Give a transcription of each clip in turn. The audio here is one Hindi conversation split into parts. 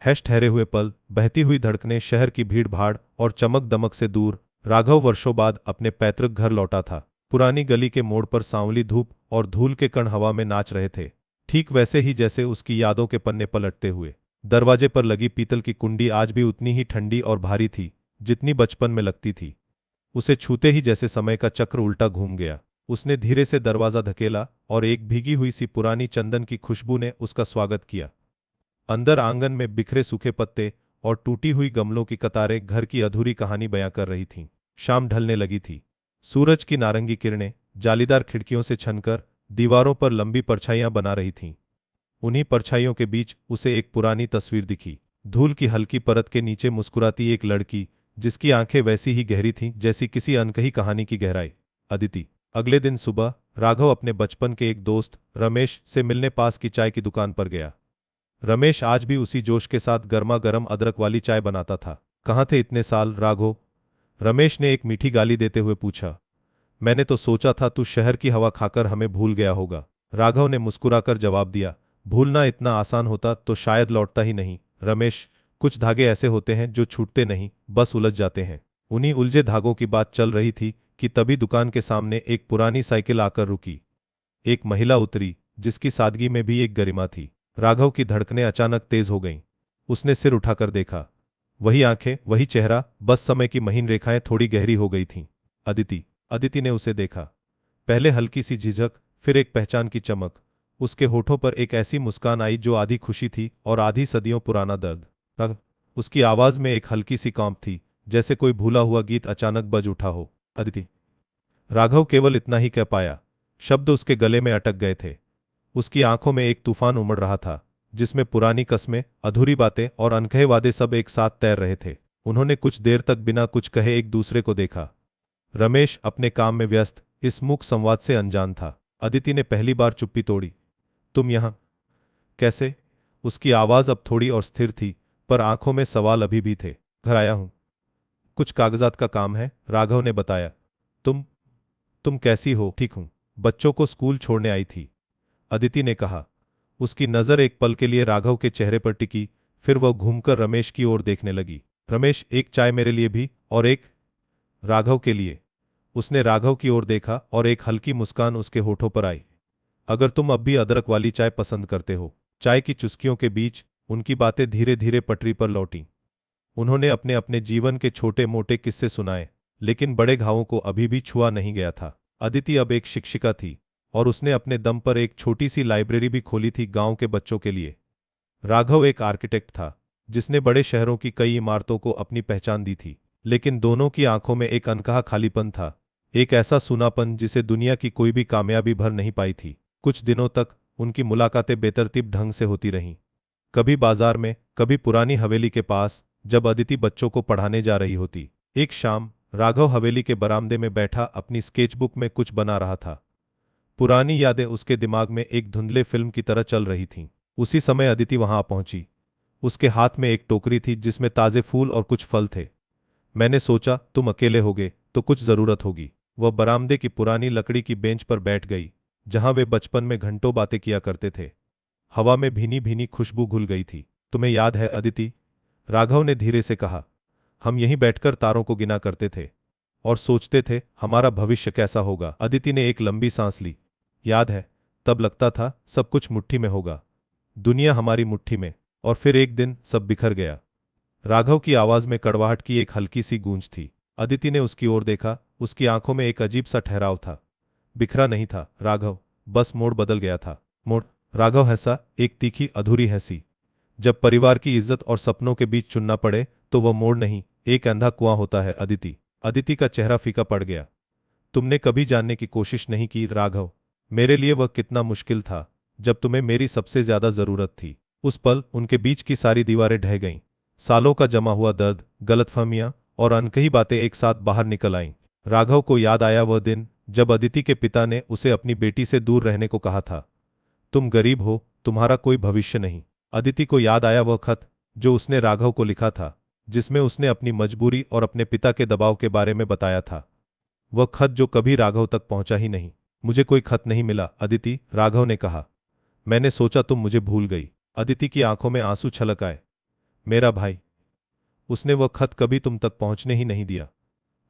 हैश ठहरे हुए पल, बहती हुई धड़कनें, शहर की भीड़ भाड़ और चमक दमक से दूर। राघव वर्षों बाद अपने पैतृक घर लौटा था। पुरानी गली के मोड़ पर सांवली धूप और धूल के कण हवा में नाच रहे थे, ठीक वैसे ही जैसे उसकी यादों के पन्ने पलटते हुए। दरवाजे पर लगी पीतल की कुंडी आज भी उतनी ही ठंडी और भारी थी जितनी बचपन में लगती थी। उसे छूते ही जैसे समय का चक्र उल्टा घूम गया। उसने धीरे से दरवाजा धकेला और एक भीगी हुई सी पुरानी चंदन की खुशबू ने उसका स्वागत किया। अंदर आंगन में बिखरे सूखे पत्ते और टूटी हुई गमलों की कतारें घर की अधूरी कहानी बयां कर रही थीं। शाम ढलने लगी थी। सूरज की नारंगी किरणें जालीदार खिड़कियों से छनकर दीवारों पर लंबी परछाइयां बना रही थीं। उन्हीं परछाइयों के बीच उसे एक पुरानी तस्वीर दिखी। धूल की हल्की परत के नीचे मुस्कुराती एक लड़की, जिसकी आंखें वैसी ही गहरी थीं जैसी किसी अनकही कहानी की गहराई। अदिति। अगले दिन सुबह राघव अपने बचपन के एक दोस्त रमेश से मिलने पास की चाय की दुकान पर गया। रमेश आज भी उसी जोश के साथ गर्मा गर्म अदरक वाली चाय बनाता था। कहाँ थे इतने साल राघव? रमेश ने एक मीठी गाली देते हुए पूछा। मैंने तो सोचा था तू शहर की हवा खाकर हमें भूल गया होगा। राघव ने मुस्कुराकर जवाब दिया। भूलना इतना आसान होता तो शायद लौटता ही नहीं रमेश। कुछ धागे ऐसे होते हैं जो छूटते नहीं, बस उलझ जाते हैं। उन्हीं उलझे धागों की बात चल रही थी कि तभी दुकान के सामने एक पुरानी साइकिल आकर रुकी। एक महिला उतरी, जिसकी सादगी में भी एक गरिमा थी। राघव की धड़कनें अचानक तेज हो गईं। उसने सिर उठाकर देखा। वही आंखें, वही चेहरा, बस समय की महीन रेखाएं थोड़ी गहरी हो गई थीं। अदिति। अदिति ने उसे देखा। पहले हल्की सी झिझक, फिर एक पहचान की चमक। उसके होठों पर एक ऐसी मुस्कान आई जो आधी खुशी थी और आधी सदियों पुराना दर्द। उसकी आवाज में एक हल्की सी कांप थी, जैसे कोई भूला हुआ गीत अचानक बज उठा हो। अदिति। राघव केवल इतना ही कह पाया। शब्द उसके गले में अटक गए थे। उसकी आंखों में एक तूफान उमड़ रहा था, जिसमें पुरानी कस्में, अधूरी बातें और अनकहे वादे सब एक साथ तैर रहे थे। उन्होंने कुछ देर तक बिना कुछ कहे एक दूसरे को देखा। रमेश अपने काम में व्यस्त, इस मूक संवाद से अनजान था। अदिति ने पहली बार चुप्पी तोड़ी। तुम यहां कैसे? उसकी आवाज अब थोड़ी और स्थिर थी, पर आंखों में सवाल अभी भी थे। घर आया हूं, कुछ कागजात का काम है, राघव ने बताया। तुम कैसी हो? ठीक हूं, बच्चों को स्कूल छोड़ने आई थी, अदिति ने कहा। उसकी नजर एक पल के लिए राघव के चेहरे पर टिकी, फिर वह घूमकर रमेश की ओर देखने लगी। रमेश, एक चाय मेरे लिए भी, और एक राघव के लिए। उसने राघव की ओर देखा और एक हल्की मुस्कान उसके होठों पर आई। अगर तुम अब भी अदरक वाली चाय पसंद करते हो। चाय की चुस्कियों के बीच उनकी बातें धीरे धीरे पटरी पर लौटीं। उन्होंने अपने अपने जीवन के छोटे मोटे किस्से सुनाए, लेकिन बड़े घावों को अभी भी छुआ नहीं गया था। अदिति अब एक शिक्षिका थी और उसने अपने दम पर एक छोटी सी लाइब्रेरी भी खोली थी गांव के बच्चों के लिए। राघव एक आर्किटेक्ट था, जिसने बड़े शहरों की कई इमारतों को अपनी पहचान दी थी, लेकिन दोनों की आंखों में एक अनकहा खालीपन था, एक ऐसा सूनापन जिसे दुनिया की कोई भी कामयाबी भर नहीं पाई थी। कुछ दिनों तक उनकी मुलाकातें बेतरतीब ढंग से होती रहीं। कभी बाजार में, कभी पुरानी हवेली के पास, जब अदिति बच्चों को पढ़ाने जा रही होती। एक शाम राघव हवेली के बरामदे में बैठा अपनी स्केचबुक में कुछ बना रहा था। पुरानी यादें उसके दिमाग में एक धुंधले फिल्म की तरह चल रही थीं। उसी समय अदिति वहां आ पहुंची। उसके हाथ में एक टोकरी थी जिसमें ताजे फूल और कुछ फल थे। मैंने सोचा तुम अकेले होगे तो कुछ जरूरत होगी। वह बरामदे की पुरानी लकड़ी की बेंच पर बैठ गई, जहां वे बचपन में घंटों बातें किया करते थे। हवा में भीनी भीनी खुशबू घुल गई थी। तुम्हें याद है अदिति? राघव ने धीरे से कहा। हम यहीं बैठकर तारों को गिना करते थे और सोचते थे हमारा भविष्य कैसा होगा। अदिति ने एक लंबी सांस ली। याद है, तब लगता था सब कुछ मुट्ठी में होगा, दुनिया हमारी मुट्ठी में, और फिर एक दिन सब बिखर गया। राघव की आवाज में कड़वाहट की एक हल्की सी गूंज थी। अदिति ने उसकी ओर देखा। उसकी आंखों में एक अजीब सा ठहराव था। बिखरा नहीं था राघव, बस मोड़ बदल गया था। मोड़? राघव हंसा, एक तीखी अधूरी हंसी। जब परिवार की इज्जत और सपनों के बीच चुनना पड़े तो वह मोड़ नहीं, एक अंधा कुआं होता है अदिति। अदिति का चेहरा फीका पड़ गया। तुमने कभी जानने की कोशिश नहीं की राघव, मेरे लिए वह कितना मुश्किल था जब तुम्हें मेरी सबसे ज्यादा जरूरत थी। उस पल उनके बीच की सारी दीवारें ढह गईं। सालों का जमा हुआ दर्द, गलतफहमियां और अनकही बातें एक साथ बाहर निकल आईं। राघव को याद आया वह दिन जब अदिति के पिता ने उसे अपनी बेटी से दूर रहने को कहा था। तुम गरीब हो, तुम्हारा कोई भविष्य नहीं। अदिति को याद आया वह खत जो उसने राघव को लिखा था, जिसमें उसने अपनी मजबूरी और अपने पिता के दबाव के बारे में बताया था। वह खत जो कभी राघव तक पहुंचा ही नहीं। मुझे कोई खत नहीं मिला अदिति, राघव ने कहा। मैंने सोचा तुम मुझे भूल गई। अदिति की आंखों में आंसू छलक आए। मेरा भाई। उसने वह खत कभी तुम तक पहुंचने ही नहीं दिया।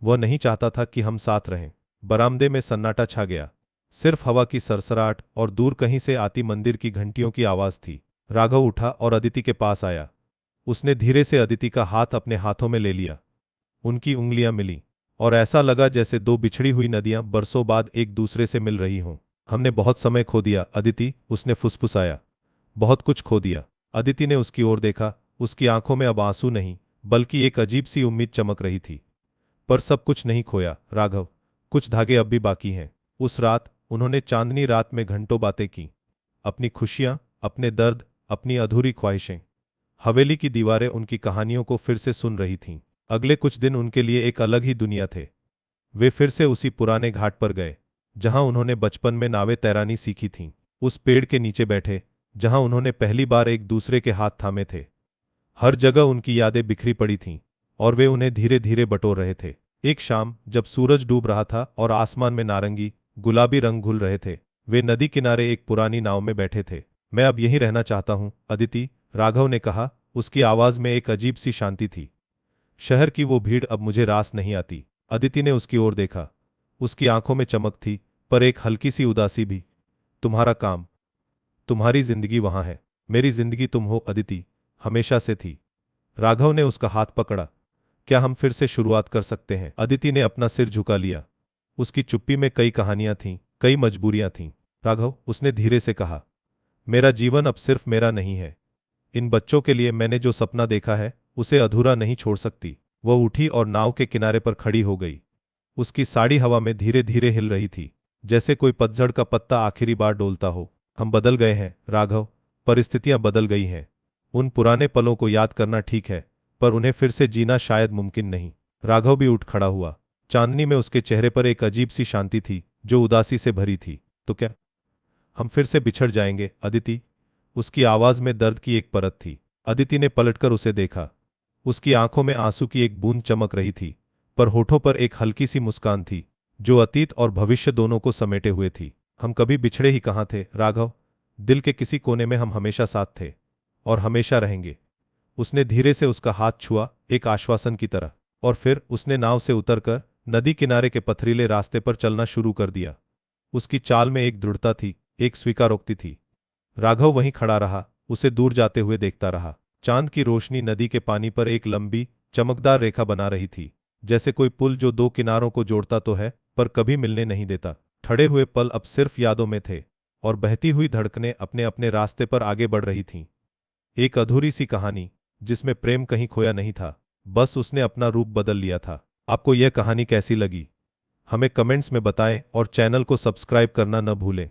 वह नहीं चाहता था कि हम साथ रहें। बरामदे में सन्नाटा छा गया। सिर्फ हवा की सरसराहट और दूर कहीं से आती मंदिर की घंटियों की आवाज थी। राघव उठा और अदिति के पास आया। उसने धीरे से अदिति का हाथ अपने हाथों में ले लिया। उनकी उंगलियां मिली और ऐसा लगा जैसे दो बिछड़ी हुई नदियां बरसों बाद एक दूसरे से मिल रही हों। हमने बहुत समय खो दिया अदिति, उसने फुसफुसाया। बहुत कुछ खो दिया। अदिति ने उसकी ओर देखा। उसकी आंखों में अब आंसू नहीं, बल्कि एक अजीब सी उम्मीद चमक रही थी। पर सब कुछ नहीं खोया राघव, कुछ धागे अब भी बाकी हैं। उस रात उन्होंने चांदनी रात में घंटों बातें की। अपनी खुशियां, अपने दर्द, अपनी अधूरी ख्वाहिशें। हवेली की दीवारें उनकी कहानियों को फिर से सुन रही थीं। अगले कुछ दिन उनके लिए एक अलग ही दुनिया थे। वे फिर से उसी पुराने घाट पर गए जहां उन्होंने बचपन में नावें तैरानी सीखी थीं। उस पेड़ के नीचे बैठे जहां उन्होंने पहली बार एक दूसरे के हाथ थामे थे। हर जगह उनकी यादें बिखरी पड़ी थीं और वे उन्हें धीरे धीरे बटोर रहे थे। एक शाम जब सूरज डूब रहा था और आसमान में नारंगी गुलाबी रंग घुल रहे थे, वे नदी किनारे एक पुरानी नाव में बैठे थे। मैं अब यहीं रहना चाहता हूं अदिति, राघव ने कहा। उसकी आवाज में एक अजीब सी शांति थी। शहर की वो भीड़ अब मुझे रास नहीं आती। अदिति ने उसकी ओर देखा। उसकी आंखों में चमक थी, पर एक हल्की सी उदासी भी। तुम्हारा काम, तुम्हारी जिंदगी वहां है। मेरी जिंदगी तुम हो अदिति, हमेशा से थी। राघव ने उसका हाथ पकड़ा। क्या हम फिर से शुरुआत कर सकते हैं? अदिति ने अपना सिर झुका लिया। उसकी चुप्पी में कई कहानियां थीं, कई मजबूरियां थीं। राघव, उसने धीरे से कहा, मेरा जीवन अब सिर्फ मेरा नहीं है। इन बच्चों के लिए मैंने जो सपना देखा है उसे अधूरा नहीं छोड़ सकती। वह उठी और नाव के किनारे पर खड़ी हो गई। उसकी साड़ी हवा में धीरे धीरे हिल रही थी, जैसे कोई पतझड़ का पत्ता आखिरी बार डोलता हो। हम बदल गए हैं राघव, परिस्थितियां बदल गई हैं। उन पुराने पलों को याद करना ठीक है, पर उन्हें फिर से जीना शायद मुमकिन नहीं। राघव भी उठ खड़ा हुआ। चांदनी में उसके चेहरे पर एक अजीब सी शांति थी जो उदासी से भरी थी। तो क्या हम फिर से बिछड़ जाएंगे अदिति? उसकी आवाज में दर्द की एक परत थी। अदिति ने पलटकर उसे देखा। उसकी आंखों में आंसू की एक बूंद चमक रही थी, पर होठों पर एक हल्की सी मुस्कान थी जो अतीत और भविष्य दोनों को समेटे हुए थी। हम कभी बिछड़े ही कहाँ थे राघव, दिल के किसी कोने में हम हमेशा साथ थे और हमेशा रहेंगे। उसने धीरे से उसका हाथ छुआ, एक आश्वासन की तरह, और फिर उसने नाव से उतरकर नदी किनारे के पथरीले रास्ते पर चलना शुरू कर दिया। उसकी चाल में एक दृढ़ता थी, एक स्वीकारोक्ति थी। राघव वहीं खड़ा रहा, उसे दूर जाते हुए देखता रहा। चांद की रोशनी नदी के पानी पर एक लंबी चमकदार रेखा बना रही थी, जैसे कोई पुल जो दो किनारों को जोड़ता तो है पर कभी मिलने नहीं देता। ठड़े हुए पल अब सिर्फ यादों में थे और बहती हुई धड़कनें अपने अपने रास्ते पर आगे बढ़ रही थीं। एक अधूरी सी कहानी जिसमें प्रेम कहीं खोया नहीं था, बस उसने अपना रूप बदल लिया था। आपको यह कहानी कैसी लगी हमें कमेंट्स में बताएं और चैनल को सब्सक्राइब करना न भूलें।